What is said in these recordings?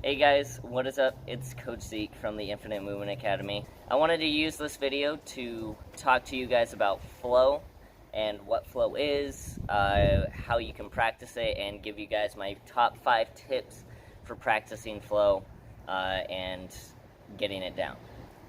Hey guys, what is up? It's Coach Zeke from the Infinite Movement Academy. I wanted to use this video to talk to you guys about flow and what flow is, how you can practice it, and give you guys my top 5 tips for practicing flow and getting it down.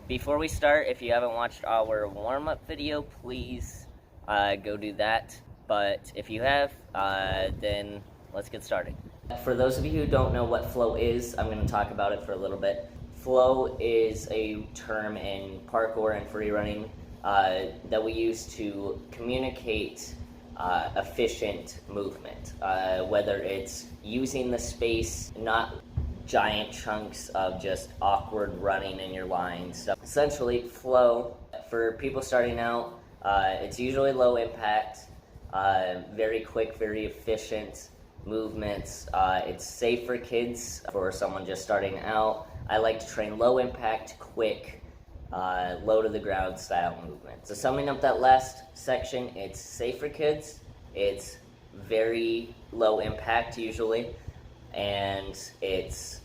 Before we start, if you haven't watched our warm-up video, please go do that. But if you have, then let's get started. For those of you who don't know what flow is, I'm going to talk about it for a little bit. Flow is a term in parkour and free running that we use to communicate efficient movement, whether it's using the space, not giant chunks of just awkward running in your lines. So essentially, flow, for people starting out, it's usually low impact, very quick, very efficient movements. It's safe for kids, for someone just starting out. I like to train low impact, quick, low to the ground style movement. So summing up that last section, it's safe for kids, it's very low impact usually, and it's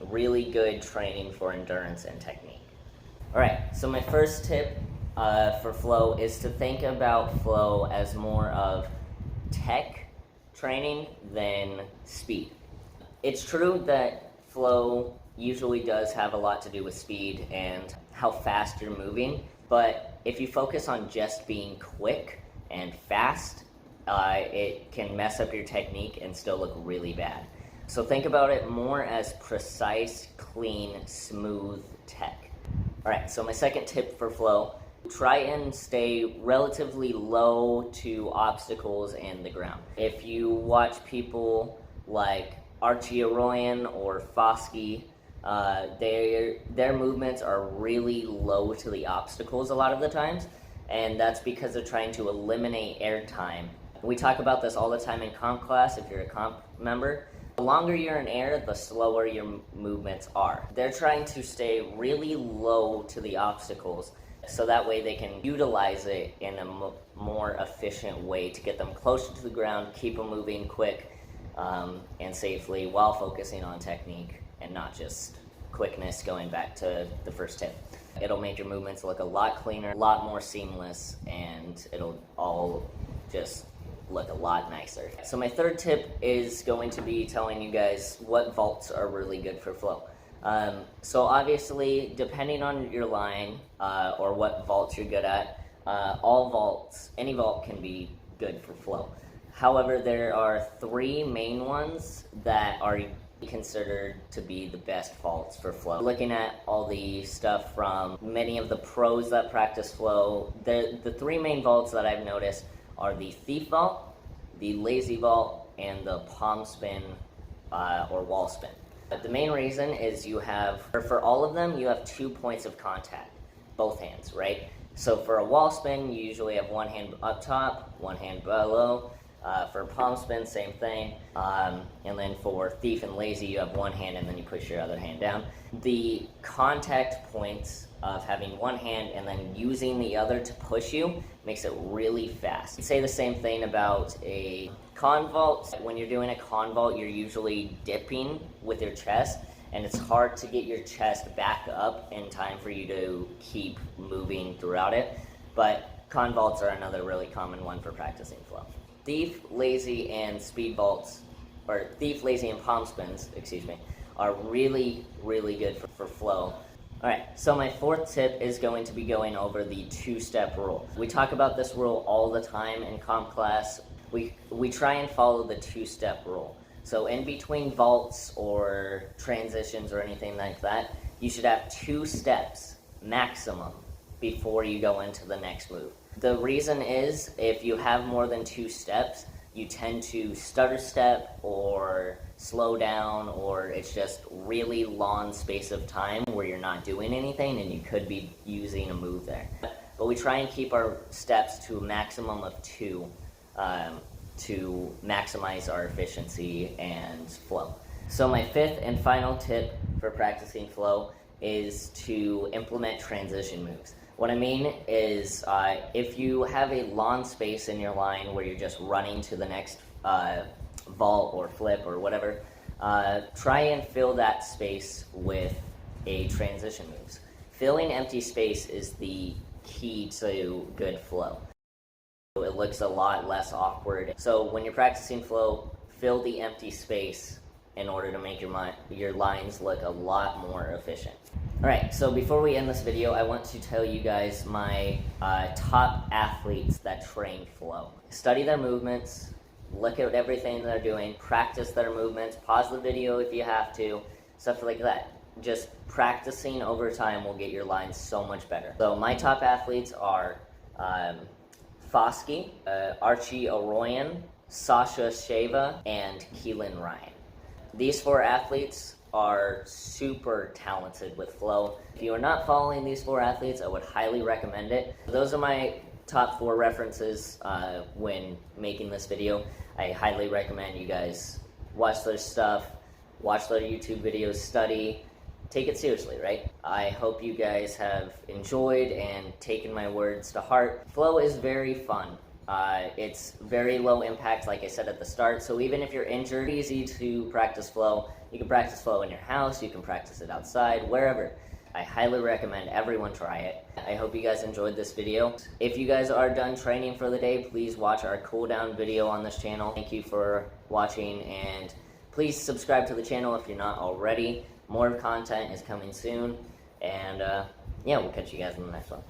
really good training for endurance and technique. Alright, so my first tip for flow is to think about flow as more of tech training than speed. It's true that flow usually does have a lot to do with speed and how fast you're moving, but if you focus on just being quick and fast, it can mess up your technique and still look really bad. So think about it more as precise, clean, smooth tech. Alright, so my second tip for flow, try and stay relatively low to obstacles and the ground. If you watch people like Archie Arroyan or Foskey, their movements are really low to the obstacles a lot of the times, and that's because they're trying to eliminate air time. We talk about this all the time in comp class if you're a comp member. The longer you're in air, the slower your movements are. They're trying to stay really low to the obstacles, so that way they can utilize it in a more efficient way to get them closer to the ground, keep them moving quick and safely while focusing on technique and not just quickness, going back to the first tip. It'll make your movements look a lot cleaner, a lot more seamless, and it'll all just look a lot nicer. So my third tip is going to be telling you guys what vaults are really good for flow. So obviously, depending on your line or what vaults you're good at, any vault can be good for flow. However, there are 3 main ones that are considered to be the best vaults for flow. Looking at all the stuff from many of the pros that practice flow, the 3 main vaults that I've noticed are the thief vault, the lazy vault, and the palm spin or wall spin. But the main reason is for all of them, you have 2 points of contact, both hands, right? So for a wall spin, you usually have one hand up top, one hand below. For palm spin, same thing. And then for thief and lazy, you have one hand and then you push your other hand down. The contact points of having one hand and then using the other to push you makes it really fast. I'd say the same thing about a con vault. When you're doing a con vault, you're usually dipping with your chest, and it's hard to get your chest back up in time for you to keep moving throughout it. But con vaults are another really common one for practicing flow. Thief, lazy, and speed vaults, or thief, lazy, and palm spins, are really, really good for flow. Alright, so my 4th tip is going to be going over the 2-step rule. We talk about this rule all the time in comp class. We try and follow the 2-step rule. So in between vaults or transitions or anything like that, you should have 2 steps maximum before you go into the next move. The reason is, if you have more than 2 steps, you tend to stutter step or slow down, or it's just really long space of time where you're not doing anything and you could be using a move there. But we try and keep our steps to a maximum of 2 to maximize our efficiency and flow. So my 5th and final tip for practicing flow is to implement transition moves. What I mean is, if you have a long space in your line where you're just running to the next vault or flip or whatever, try and fill that space with a transition moves. Filling empty space is the key to good flow. It looks a lot less awkward. So when you're practicing flow, fill the empty space in order to make your lines look a lot more efficient. Alright, so before we end this video, I want to tell you guys my top athletes that train flow. Study their movements, look at everything they're doing, practice their movements, pause the video if you have to, stuff like that. Just practicing over time will get your lines so much better. So my top athletes are Foskey, Archie Oroyan, Sasha Sheva, and Keelan Ryan. These 4 athletes are super talented with flow. If you are not following these 4 athletes, I would highly recommend it. Those are my top 4 references when making this video. I highly recommend you guys watch their stuff, watch their YouTube videos, study, take it seriously, right? I hope you guys have enjoyed and taken my words to heart. Flow is very fun. It's very low impact, like I said at the start, so even if you're injured, it's easy to practice flow. You can practice flow in your house, you can practice it outside, wherever. I highly recommend everyone try it. I hope you guys enjoyed this video. If you guys are done training for the day, please watch our cool down video on this channel. Thank you for watching, and please subscribe to the channel if you're not already. More content is coming soon, and yeah, we'll catch you guys in the next one.